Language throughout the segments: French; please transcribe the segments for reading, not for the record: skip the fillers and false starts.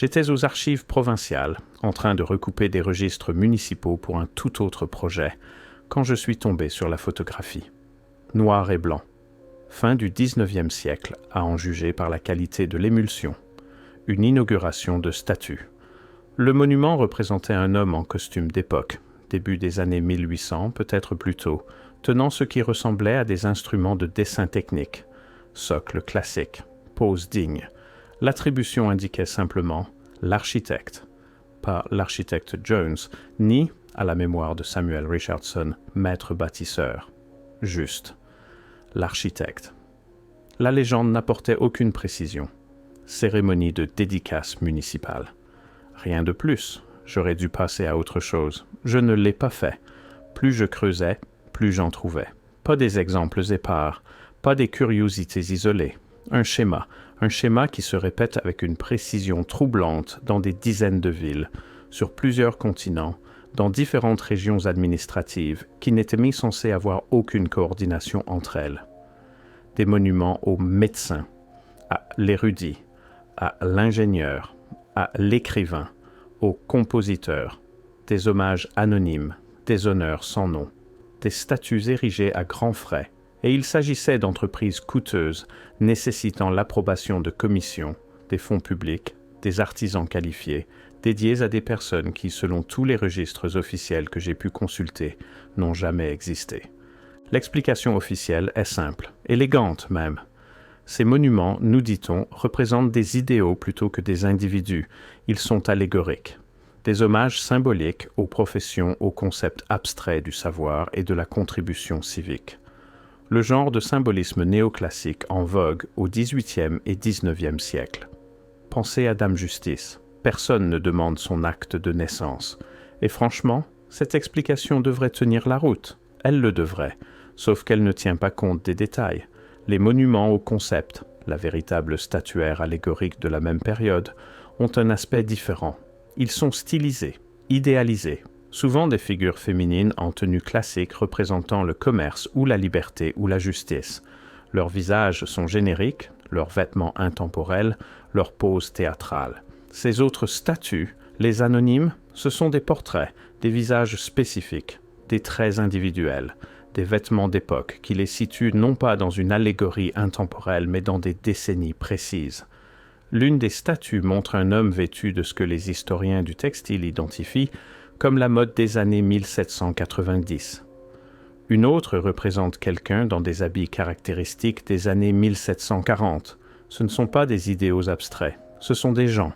J'étais aux archives provinciales, en train de recouper des registres municipaux pour un tout autre projet, quand je suis tombé sur la photographie. Noir et blanc. Fin du XIXe siècle, à en juger par la qualité de l'émulsion. Une inauguration de statue. Le monument représentait un homme en costume d'époque, début des années 1800, peut-être plus tôt, tenant ce qui ressemblait à des instruments de dessin technique. Socle classique, pose digne. L'attribution indiquait simplement l'architecte, pas l'architecte Jones, ni, à la mémoire de Samuel Richardson, maître bâtisseur. Juste. L'architecte. La légende n'apportait aucune précision. Cérémonie de dédicace municipale. Rien de plus. J'aurais dû passer à autre chose. Je ne l'ai pas fait. Plus je creusais, plus j'en trouvais. Pas des exemples épars, pas des curiosités isolées. Un schéma qui se répète avec une précision troublante dans des dizaines de villes, sur plusieurs continents, dans différentes régions administratives qui n'étaient mis censées avoir aucune coordination entre elles. Des monuments aux médecins, à l'érudit, à l'ingénieur, à l'écrivain, au compositeur, des hommages anonymes, des honneurs sans nom, des statues érigées à grands frais, et il s'agissait d'entreprises coûteuses nécessitant l'approbation de commissions, des fonds publics, des artisans qualifiés, dédiés à des personnes qui, selon tous les registres officiels que j'ai pu consulter, n'ont jamais existé. L'explication officielle est simple, élégante même. Ces monuments, nous dit-on, représentent des idéaux plutôt que des individus. Ils sont allégoriques. Des hommages symboliques aux professions, aux concepts abstraits du savoir et de la contribution civique. Le genre de symbolisme néoclassique en vogue au XVIIIe et XIXe siècle. Pensez à Dame Justice. Personne ne demande son acte de naissance. Et franchement, cette explication devrait tenir la route. Elle le devrait, sauf qu'elle ne tient pas compte des détails. Les monuments au concept, la véritable statuaire allégorique de la même période, ont un aspect différent. Ils sont stylisés, idéalisés, souvent des figures féminines en tenue classique représentant le commerce ou la liberté ou la justice. Leurs visages sont génériques, leurs vêtements intemporels, leurs poses théâtrales. Ces autres statues, les anonymes, ce sont des portraits, des visages spécifiques, des traits individuels, des vêtements d'époque qui les situent non pas dans une allégorie intemporelle mais dans des décennies précises. L'une des statues montre un homme vêtu de ce que les historiens du textile identifient comme la mode des années 1790. Une autre représente quelqu'un dans des habits caractéristiques des années 1740. Ce ne sont pas des idéaux abstraits, ce sont des gens,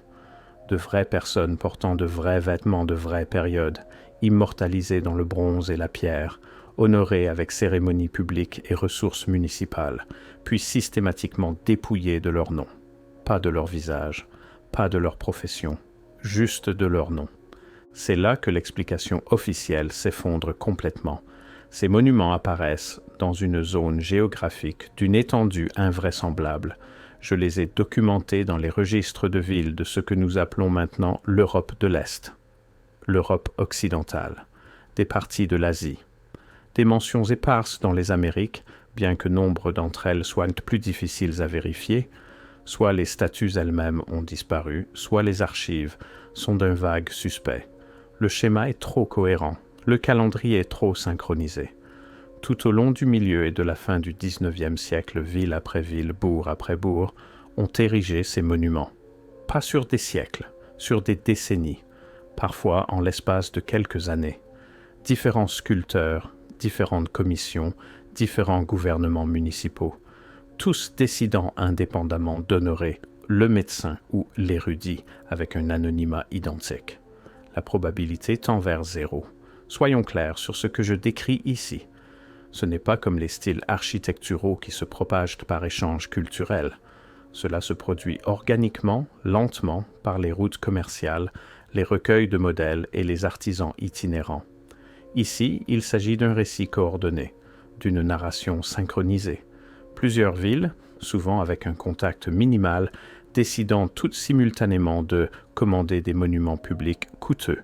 de vraies personnes portant de vrais vêtements de vraies périodes, immortalisés dans le bronze et la pierre, honorés avec cérémonies publiques et ressources municipales, puis systématiquement dépouillés de leur nom. Pas de leur visage, pas de leur profession, juste de leur nom. C'est là que l'explication officielle s'effondre complètement. Ces monuments apparaissent dans une zone géographique d'une étendue invraisemblable. Je les ai documentés dans les registres de villes de ce que nous appelons maintenant l'Europe de l'Est, l'Europe occidentale, des parties de l'Asie. Des mentions éparses dans les Amériques, bien que nombre d'entre elles soient plus difficiles à vérifier. Soit les statues elles-mêmes ont disparu, soit les archives sont d'un vague suspect. Le schéma est trop cohérent, le calendrier est trop synchronisé. Tout au long du milieu et de la fin du XIXe siècle, ville après ville, bourg après bourg, ont érigé ces monuments. Pas sur des siècles, sur des décennies, parfois en l'espace de quelques années. Différents sculpteurs, différentes commissions, différents gouvernements municipaux, tous décidant indépendamment d'honorer le médecin ou l'érudit avec un anonymat identique. La probabilité tend vers zéro. Soyons clairs sur ce que je décris ici. Ce n'est pas comme les styles architecturaux qui se propagent par échange culturel. Cela se produit organiquement, lentement, par les routes commerciales, les recueils de modèles et les artisans itinérants. Ici, il s'agit d'un récit coordonné, d'une narration synchronisée. Plusieurs villes, souvent avec un contact minimal, décidant toutes simultanément de commander des monuments publics coûteux,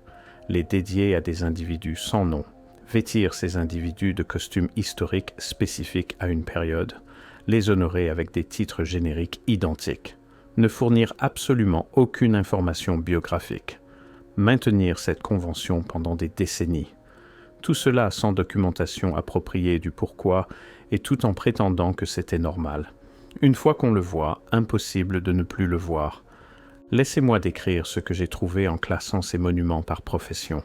les dédier à des individus sans nom, vêtir ces individus de costumes historiques spécifiques à une période, les honorer avec des titres génériques identiques. Ne fournir absolument aucune information biographique. Maintenir cette convention pendant des décennies. Tout cela sans documentation appropriée du pourquoi et tout en prétendant que c'était normal. Une fois qu'on le voit, impossible de ne plus le voir. Laissez-moi décrire ce que j'ai trouvé en classant ces monuments par profession.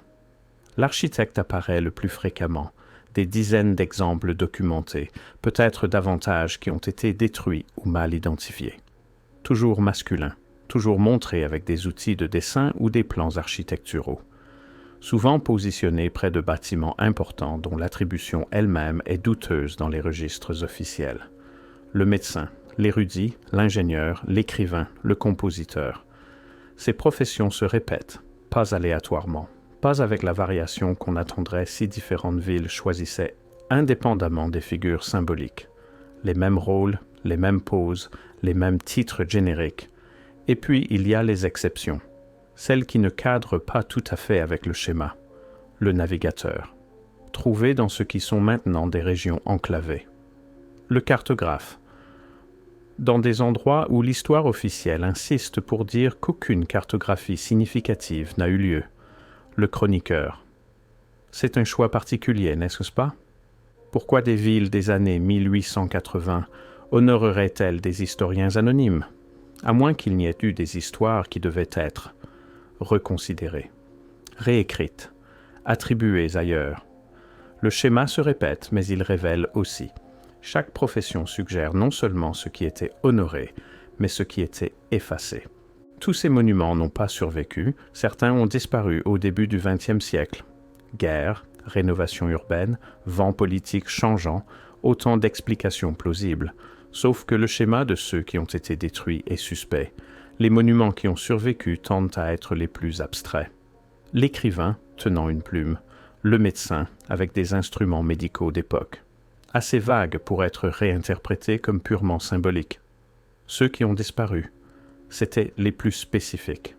L'architecte apparaît le plus fréquemment, des dizaines d'exemples documentés, peut-être davantage qui ont été détruits ou mal identifiés. Toujours masculin, toujours montré avec des outils de dessin ou des plans architecturaux. Souvent positionnés près de bâtiments importants dont l'attribution elle-même est douteuse dans les registres officiels. Le médecin, l'érudit, l'ingénieur, l'écrivain, le compositeur. Ces professions se répètent, pas aléatoirement, pas avec la variation qu'on attendrait si différentes villes choisissaient indépendamment des figures symboliques. Les mêmes rôles, les mêmes poses, les mêmes titres génériques. Et puis il y a les exceptions, celles qui ne cadrent pas tout à fait avec le schéma. Le navigateur, trouvé dans ce qui sont maintenant des régions enclavées. Le cartographe, dans des endroits où l'histoire officielle insiste pour dire qu'aucune cartographie significative n'a eu lieu. Le chroniqueur. C'est un choix particulier, n'est-ce pas? Pourquoi des villes des années 1880 honoreraient-elles des historiens anonymes, à moins qu'il n'y ait eu des histoires qui devaient être reconsidérées, réécrites, attribuées ailleurs? Le schéma se répète, mais il révèle aussi. Chaque profession suggère non seulement ce qui était honoré, mais ce qui était effacé. Tous ces monuments n'ont pas survécu, certains ont disparu au début du XXe siècle. Guerre, rénovation urbaine, vent politique changeant, autant d'explications plausibles, sauf que le schéma de ceux qui ont été détruits est suspect. Les monuments qui ont survécu tendent à être les plus abstraits. L'écrivain, tenant une plume, le médecin, avec des instruments médicaux d'époque. Assez vagues pour être réinterprétés comme purement symboliques. Ceux qui ont disparu, c'étaient les plus spécifiques,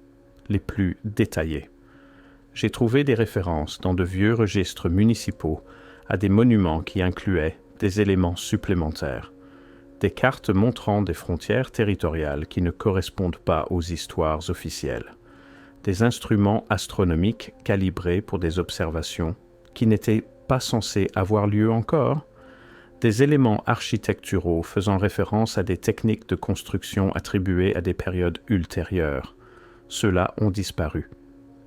les plus détaillés. J'ai trouvé des références dans de vieux registres municipaux à des monuments qui incluaient des éléments supplémentaires, des cartes montrant des frontières territoriales qui ne correspondent pas aux histoires officielles, des instruments astronomiques calibrés pour des observations qui n'étaient pas censées avoir lieu encore, des éléments architecturaux faisant référence à des techniques de construction attribuées à des périodes ultérieures. Ceux-là ont disparu.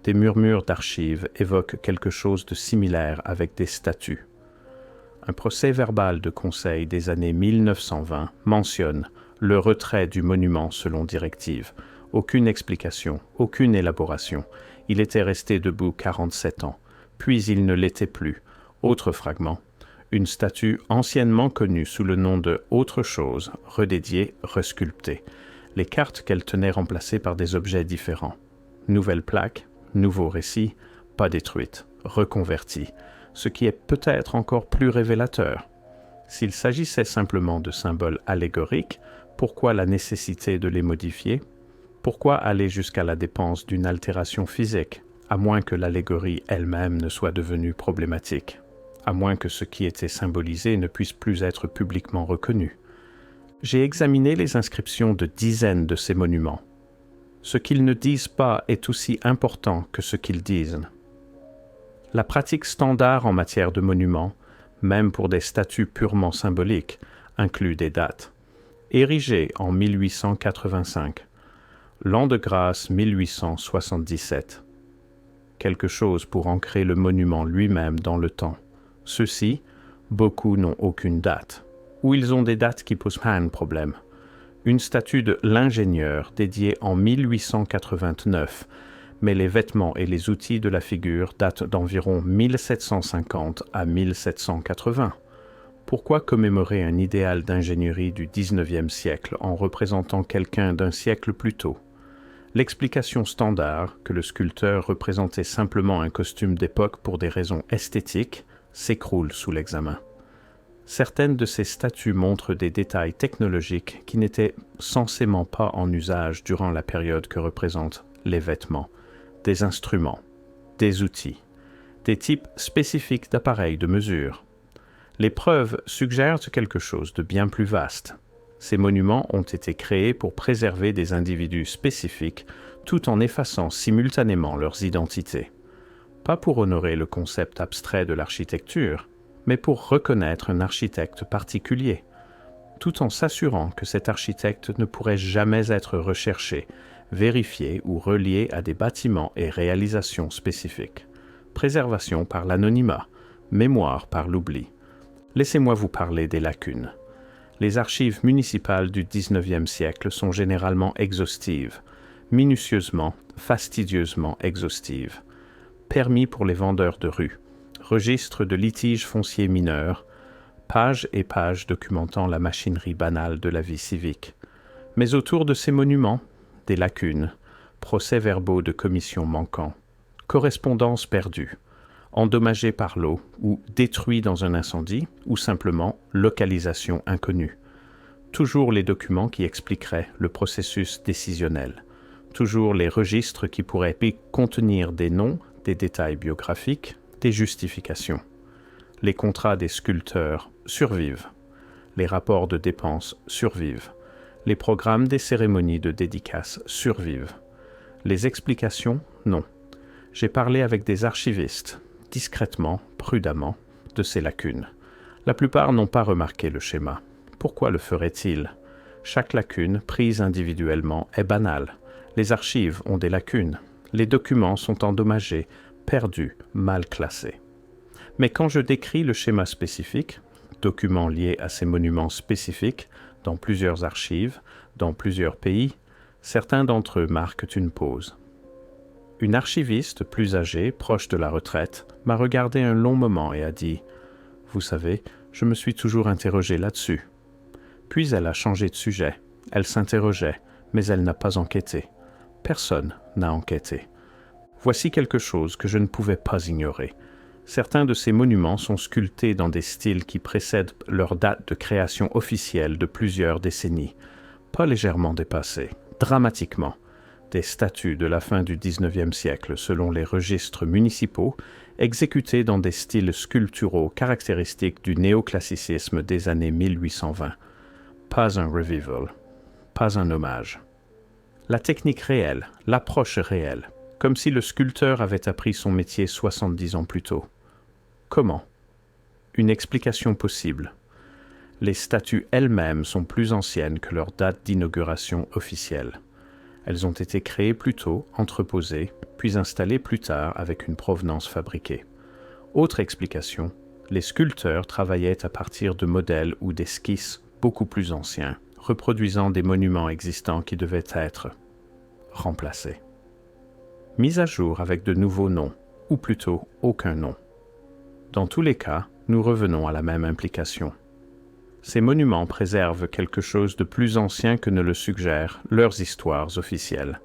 Des murmures d'archives évoquent quelque chose de similaire avec des statues. Un procès-verbal de conseil des années 1920 mentionne le retrait du monument selon directive. Aucune explication, aucune élaboration. Il était resté debout 47 ans, puis il ne l'était plus. Autre fragment. Une statue anciennement connue sous le nom de « autre chose », redédiée, resculptée. Les cartes qu'elle tenait remplacées par des objets différents. Nouvelle plaque, nouveau récit, pas détruite, reconvertie, ce qui est peut-être encore plus révélateur. S'il s'agissait simplement de symboles allégoriques, pourquoi la nécessité de les modifier? Pourquoi aller jusqu'à la dépense d'une altération physique, à moins que l'allégorie elle-même ne soit devenue problématique? À moins que ce qui était symbolisé ne puisse plus être publiquement reconnu. J'ai examiné les inscriptions de dizaines de ces monuments. Ce qu'ils ne disent pas est aussi important que ce qu'ils disent. La pratique standard en matière de monuments, même pour des statues purement symboliques, inclut des dates. Érigée en 1885, l'an de grâce 1877. Quelque chose pour ancrer le monument lui-même dans le temps. Ceux-ci, beaucoup n'ont aucune date, ou ils ont des dates qui posent un problème. Une statue de l'ingénieur dédiée en 1889, mais les vêtements et les outils de la figure datent d'environ 1750 à 1780. Pourquoi commémorer un idéal d'ingénierie du XIXe siècle en représentant quelqu'un d'un siècle plus tôt? L'explication standard, que le sculpteur représentait simplement un costume d'époque pour des raisons esthétiques, s'écroule sous l'examen. Certaines de ces statues montrent des détails technologiques qui n'étaient censément pas en usage durant la période que représentent les vêtements, des instruments, des outils, des types spécifiques d'appareils de mesure. Les preuves suggèrent quelque chose de bien plus vaste. Ces monuments ont été créés pour préserver des individus spécifiques tout en effaçant simultanément leurs identités. Pas pour honorer le concept abstrait de l'architecture, mais pour reconnaître un architecte particulier, tout en s'assurant que cet architecte ne pourrait jamais être recherché, vérifié ou relié à des bâtiments et réalisations spécifiques. Préservation par l'anonymat, mémoire par l'oubli. Laissez-moi vous parler des lacunes. Les archives municipales du XIXe siècle sont généralement exhaustives, minutieusement, fastidieusement exhaustives. Permis pour les vendeurs de rue, registre de litiges fonciers mineurs, pages et pages documentant la machinerie banale de la vie civique. Mais autour de ces monuments, des lacunes, procès-verbaux de commissions manquants, correspondances perdues, endommagées par l'eau ou détruits dans un incendie, ou simplement localisation inconnue. Toujours les documents qui expliqueraient le processus décisionnel. Toujours les registres qui pourraient contenir des noms, des détails biographiques, des justifications. Les contrats des sculpteurs survivent. Les rapports de dépenses survivent. Les programmes des cérémonies de dédicaces survivent. Les explications, non. J'ai parlé avec des archivistes, discrètement, prudemment, de ces lacunes. La plupart n'ont pas remarqué le schéma. Pourquoi le feraient-ils? Chaque lacune, prise individuellement, est banale. Les archives ont des lacunes. Les documents sont endommagés, perdus, mal classés. Mais quand je décris le schéma spécifique, documents liés à ces monuments spécifiques, dans plusieurs archives, dans plusieurs pays, certains d'entre eux marquent une pause. Une archiviste plus âgée, proche de la retraite, m'a regardé un long moment et a dit « Vous savez, je me suis toujours interrogée là-dessus. » Puis elle a changé de sujet. Elle s'interrogeait, mais elle n'a pas enquêté. Personne n'a enquêté. Voici quelque chose que je ne pouvais pas ignorer. Certains de ces monuments sont sculptés dans des styles qui précèdent leur date de création officielle de plusieurs décennies, pas légèrement dépassés, dramatiquement. Des statues de la fin du XIXe siècle selon les registres municipaux, exécutées dans des styles sculpturaux caractéristiques du néoclassicisme des années 1820. Pas un revival, pas un hommage. La technique réelle, l'approche réelle, comme si le sculpteur avait appris son métier 70 ans plus tôt. Comment? Une explication possible. Les statues elles-mêmes sont plus anciennes que leur date d'inauguration officielle. Elles ont été créées plus tôt, entreposées, puis installées plus tard avec une provenance fabriquée. Autre explication, les sculpteurs travaillaient à partir de modèles ou d'esquisses beaucoup plus anciens, reproduisant des monuments existants qui devaient être remplacés. Mis à jour avec de nouveaux noms, ou plutôt aucun nom. Dans tous les cas, nous revenons à la même implication. Ces monuments préservent quelque chose de plus ancien que ne le suggèrent leurs histoires officielles.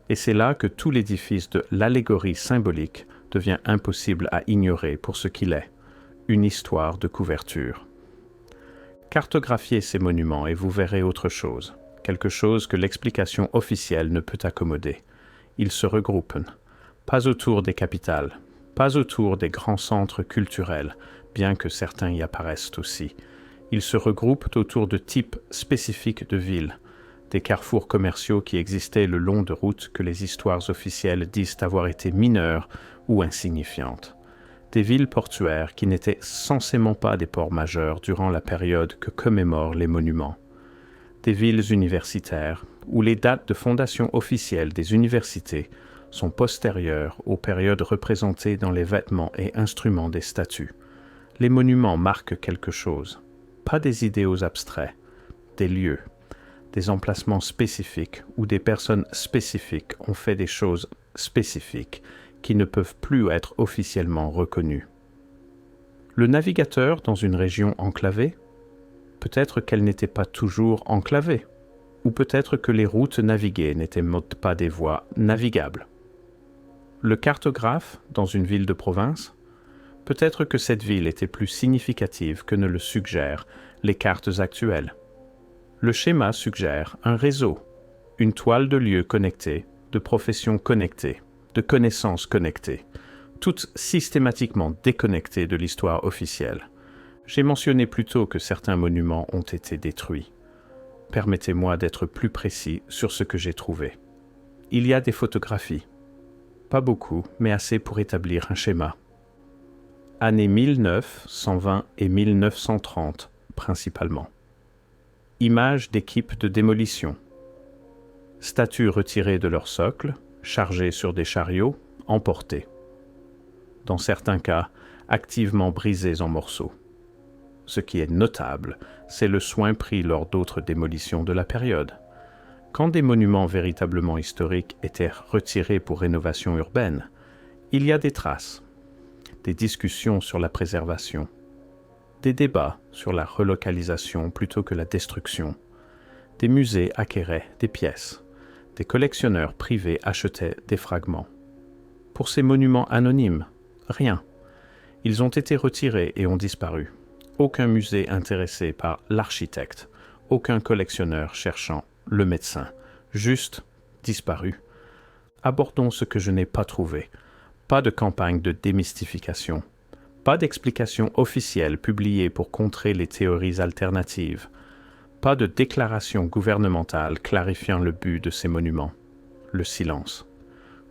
Et c'est là que tout l'édifice de l'allégorie symbolique devient impossible à ignorer pour ce qu'il est, une histoire de couverture. Cartographiez ces monuments et vous verrez autre chose, quelque chose que l'explication officielle ne peut accommoder. Ils se regroupent, pas autour des capitales, pas autour des grands centres culturels, bien que certains y apparaissent aussi. Ils se regroupent autour de types spécifiques de villes, des carrefours commerciaux qui existaient le long de routes que les histoires officielles disent avoir été mineures ou insignifiantes, des villes portuaires qui n'étaient censément pas des ports majeurs durant la période que commémorent les monuments, des villes universitaires où les dates de fondation officielle des universités sont postérieures aux périodes représentées dans les vêtements et instruments des statues. Les monuments marquent quelque chose. Pas des idéaux abstraits, des lieux, des emplacements spécifiques où des personnes spécifiques ont fait des choses spécifiques qui ne peuvent plus être officiellement reconnues. Le navigateur dans une région enclavée? Peut-être qu'elle n'était pas toujours enclavée, ou peut-être que les routes naviguées n'étaient pas des voies navigables. Le cartographe dans une ville de province? Peut-être que cette ville était plus significative que ne le suggèrent les cartes actuelles. Le schéma suggère un réseau, une toile de lieux connectés, de professions connectées, de connaissances connectées, toutes systématiquement déconnectées de l'histoire officielle. J'ai mentionné plus tôt que certains monuments ont été détruits. Permettez-moi d'être plus précis sur ce que j'ai trouvé. Il y a des photographies. Pas beaucoup, mais assez pour établir un schéma. Années 1920 et 1930, principalement. Images d'équipes de démolition. Statues retirées de leur socle, chargées sur des chariots, emportées. Dans certains cas, activement brisées en morceaux. Ce qui est notable, c'est le soin pris lors d'autres démolitions de la période. Quand des monuments véritablement historiques étaient retirés pour rénovation urbaine, il y a des traces, des discussions sur la préservation, des débats sur la relocalisation plutôt que la destruction. Des musées acquéraient des pièces, des collectionneurs privés achetaient des fragments. Pour ces monuments anonymes, rien. Ils ont été retirés et ont disparu. Aucun musée intéressé par l'architecte, aucun collectionneur cherchant le médecin, juste disparu. Abordons ce que je n'ai pas trouvé. Pas de campagne de démystification. Pas d'explication officielle publiée pour contrer les théories alternatives. Pas de déclaration gouvernementale clarifiant le but de ces monuments. Le silence.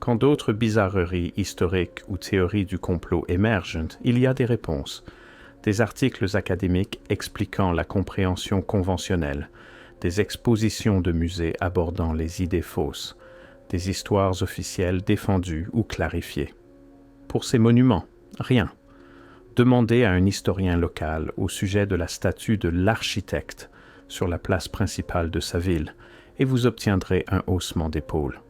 Quand d'autres bizarreries historiques ou théories du complot émergent, il y a des réponses. Des articles académiques expliquant la compréhension conventionnelle, des expositions de musées abordant les idées fausses, des histoires officielles défendues ou clarifiées. Pour ces monuments, rien. Demandez à un historien local au sujet de la statue de l'architecte sur la place principale de sa ville, et vous obtiendrez un haussement d'épaule.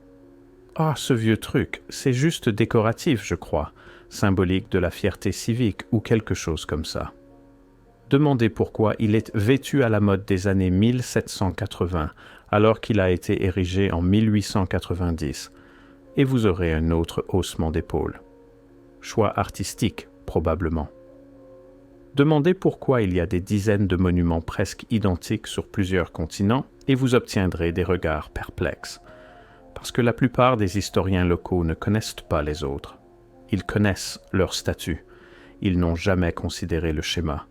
Ah, ce vieux truc, c'est juste décoratif, je crois, symbolique de la fierté civique ou quelque chose comme ça. Demandez pourquoi il est vêtu à la mode des années 1780, alors qu'il a été érigé en 1890, et vous aurez un autre haussement d'épaule. Choix artistique, probablement. Demandez pourquoi il y a des dizaines de monuments presque identiques sur plusieurs continents, et vous obtiendrez des regards perplexes. Parce que la plupart des historiens locaux ne connaissent pas les autres. Ils connaissent leur statut. Ils n'ont jamais considéré le schéma.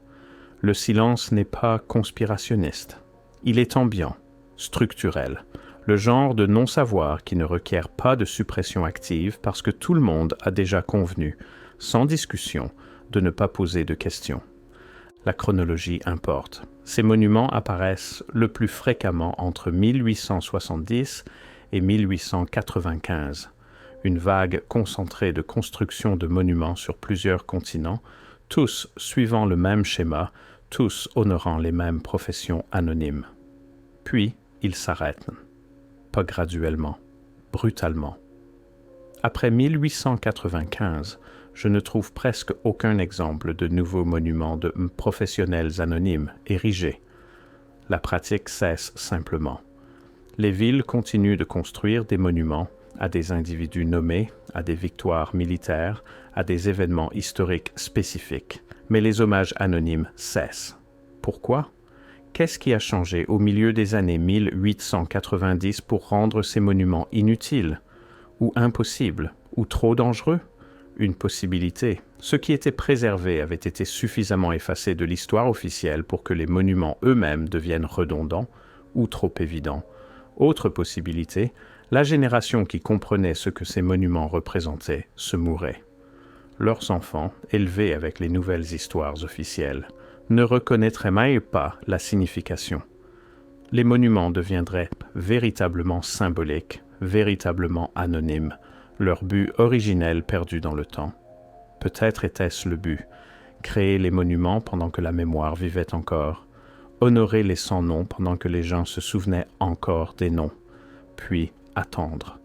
Le silence n'est pas conspirationniste. Il est ambiant, structurel, le genre de non-savoir qui ne requiert pas de suppression active parce que tout le monde a déjà convenu, sans discussion, de ne pas poser de questions. La chronologie importe. Ces monuments apparaissent le plus fréquemment entre 1870 et 1895. Une vague concentrée de construction de monuments sur plusieurs continents, tous suivant le même schéma, tous honorant les mêmes professions anonymes. Puis, ils s'arrêtent. Pas graduellement, brutalement. Après 1895, je ne trouve presque aucun exemple de nouveaux monuments de professionnels anonymes érigés. La pratique cesse simplement. Les villes continuent de construire des monuments à des individus nommés, à des victoires militaires, à des événements historiques spécifiques, mais les hommages anonymes cessent. Pourquoi? Qu'est-ce qui a changé au milieu des années 1890 pour rendre ces monuments inutiles, ou impossibles, ou trop dangereux? Une possibilité. Ce qui était préservé avait été suffisamment effacé de l'histoire officielle pour que les monuments eux-mêmes deviennent redondants ou trop évidents. Autre possibilité, la génération qui comprenait ce que ces monuments représentaient se mourait. Leurs enfants, élevés avec les nouvelles histoires officielles, ne reconnaîtraient même pas la signification. Les monuments deviendraient véritablement symboliques, véritablement anonymes, leur but originel perdu dans le temps. Peut-être était-ce le but, créer les monuments pendant que la mémoire vivait encore, honorer les sans-noms pendant que les gens se souvenaient encore des noms, puis attendre.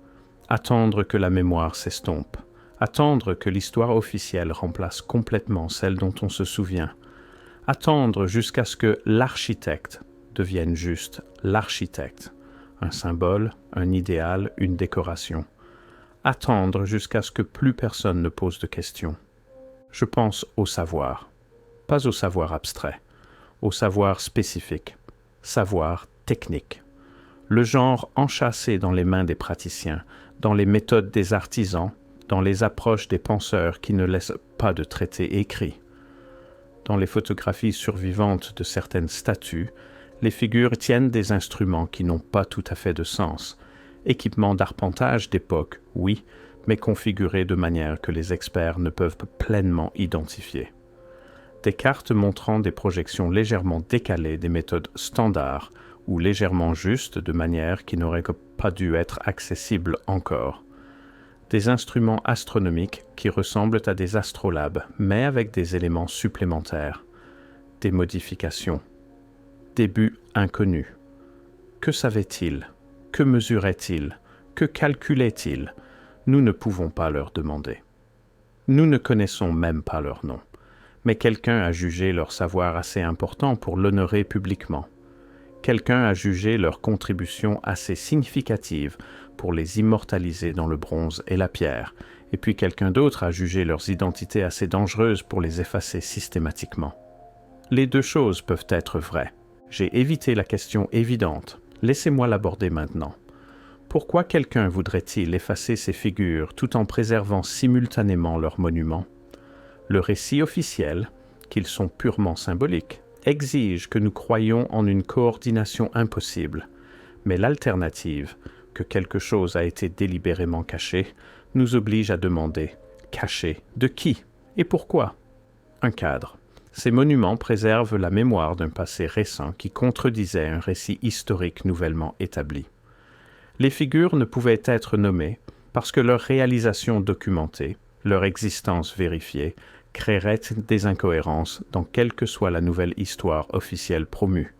Attendre que la mémoire s'estompe, attendre que l'histoire officielle remplace complètement celle dont on se souvient, attendre jusqu'à ce que l'architecte devienne juste l'architecte, un symbole, un idéal, une décoration. Attendre jusqu'à ce que plus personne ne pose de questions. Je pense au savoir, pas au savoir abstrait, au savoir spécifique, savoir technique. Le genre enchâssé dans les mains des praticiens, dans les méthodes des artisans, dans les approches des penseurs qui ne laissent pas de traités écrits. Dans les photographies survivantes de certaines statues, Les figures tiennent des instruments qui n'ont pas tout à fait de sens. Équipements d'arpentage d'époque, oui, mais configurés de manière que les experts ne peuvent pleinement identifier. Des cartes montrant des projections légèrement décalées des méthodes standards ou légèrement justes de manière qui n'auraient pas dû être accessibles encore. Des instruments astronomiques qui ressemblent à des astrolabes, mais avec des éléments supplémentaires. Des modifications. Des buts inconnus. Que savait-il? Que mesurait-il? Que calculait-il? Nous ne pouvons pas leur demander. Nous ne connaissons même pas leur nom. Mais quelqu'un a jugé leur savoir assez important pour l'honorer publiquement. Quelqu'un a jugé leur contribution assez significative pour les immortaliser dans le bronze et la pierre, et puis quelqu'un d'autre a jugé leurs identités assez dangereuses pour les effacer systématiquement. Les deux choses peuvent être vraies. J'ai évité la question évidente. Laissez-moi l'aborder maintenant. Pourquoi quelqu'un voudrait-il effacer ces figures tout en préservant simultanément leurs monuments? Le récit officiel, qu'ils sont purement symboliques, exige que nous croyions en une coordination impossible, mais l'alternative, que quelque chose a été délibérément caché, nous oblige à demander « caché de qui et pourquoi ?» Un cadre. Ces monuments préservent la mémoire d'un passé récent qui contredisait un récit historique nouvellement établi. Les figures ne pouvaient être nommées parce que leur réalisation documentée, leur existence vérifiée, créerait des incohérences dans quelle que soit la nouvelle histoire officielle promue.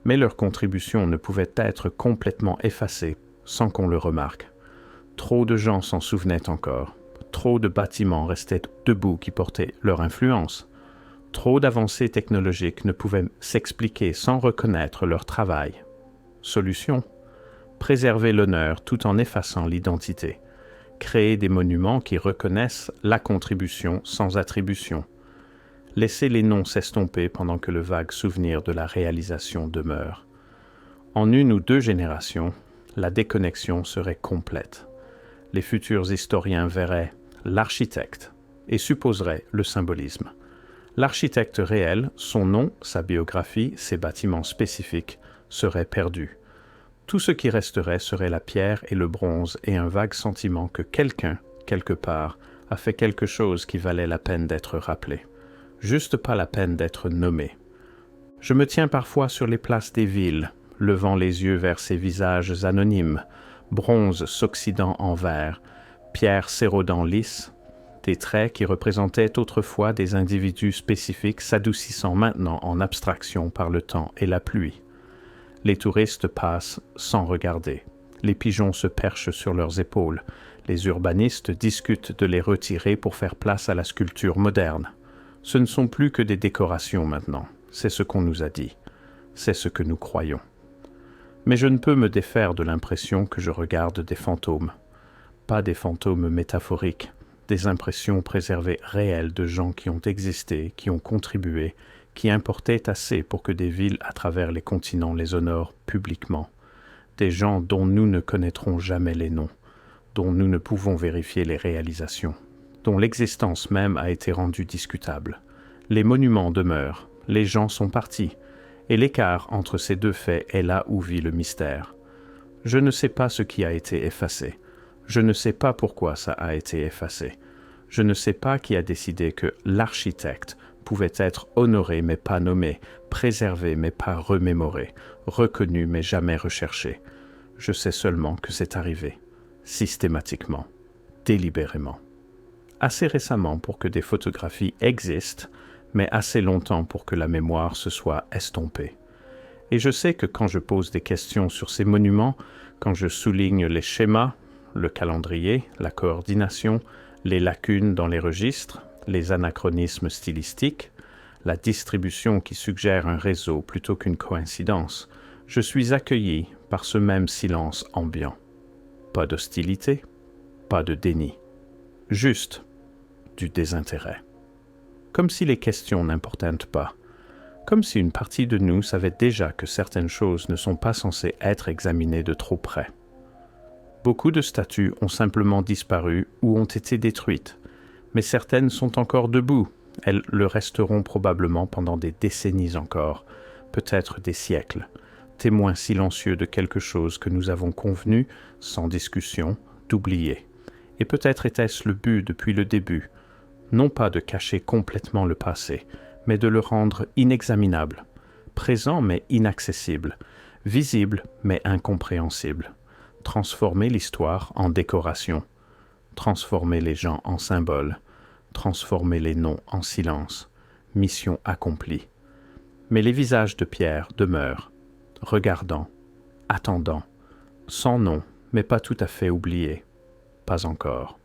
Mais leur contribution ne pouvait être complètement effacée sans qu'on le remarque. Trop de gens s'en souvenaient encore. Trop de bâtiments restaient debout qui portaient leur influence. Trop d'avancées technologiques ne pouvaient s'expliquer sans reconnaître leur travail. Solution: préserver l'honneur tout en effaçant l'identité. Créer des monuments qui reconnaissent la contribution sans attribution. Laisser les noms s'estomper pendant que le vague souvenir de la réalisation demeure. En une ou deux générations, la déconnexion serait complète. Les futurs historiens verraient l'architecte et supposeraient le symbolisme. L'architecte réel, son nom, sa biographie, ses bâtiments spécifiques, seraient perdus. Tout ce qui resterait serait la pierre et le bronze et un vague sentiment que quelqu'un, quelque part, a fait quelque chose qui valait la peine d'être rappelé. Juste pas la peine d'être nommé. Je me tiens parfois sur les places des villes, levant les yeux vers ces visages anonymes, bronze s'oxydant en verre, pierre s'érodant lisse, des traits qui représentaient autrefois des individus spécifiques s'adoucissant maintenant en abstraction par le temps et la pluie. Les touristes passent sans regarder. Les pigeons se perchent sur leurs épaules. Les urbanistes discutent de les retirer pour faire place à la sculpture moderne. Ce ne sont plus que des décorations maintenant. C'est ce qu'on nous a dit. C'est ce que nous croyons. Mais je ne peux me défaire de l'impression que je regarde des fantômes. Pas des fantômes métaphoriques, des impressions préservées réelles de gens qui ont existé, qui ont contribué, qui importaient assez pour que des villes à travers les continents les honorent publiquement. Des gens dont nous ne connaîtrons jamais les noms, dont nous ne pouvons vérifier les réalisations, dont l'existence même a été rendue discutable. Les monuments demeurent, les gens sont partis, et l'écart entre ces deux faits est là où vit le mystère. Je ne sais pas ce qui a été effacé. Je ne sais pas pourquoi ça a été effacé. Je ne sais pas qui a décidé que l'architecte pouvait être honoré mais pas nommé, préservé mais pas remémoré, reconnu mais jamais recherché. Je sais seulement que c'est arrivé, systématiquement, délibérément. Assez récemment pour que des photographies existent, mais assez longtemps pour que la mémoire se soit estompée. Et je sais que quand je pose des questions sur ces monuments, quand je souligne les schémas, le calendrier, la coordination, les lacunes dans les registres, les anachronismes stylistiques, la distribution qui suggère un réseau plutôt qu'une coïncidence, je suis accueilli par ce même silence ambiant. Pas d'hostilité, pas de déni. Juste du désintérêt. Comme si les questions n'importaient pas. Comme si une partie de nous savait déjà que certaines choses ne sont pas censées être examinées de trop près. Beaucoup de statues ont simplement disparu ou ont été détruites, mais certaines sont encore debout. Elles le resteront probablement pendant des décennies encore, peut-être des siècles, témoins silencieux de quelque chose que nous avons convenu, sans discussion, d'oublier. Et peut-être était-ce le but depuis le début, non pas de cacher complètement le passé, mais de le rendre inexaminable, présent mais inaccessible, visible mais incompréhensible, transformer l'histoire en décoration, transformer les gens en symboles, transformer les noms en silence, mission accomplie. Mais les visages de Pierre demeurent, regardant, attendant, sans nom, mais pas tout à fait oubliés, pas encore.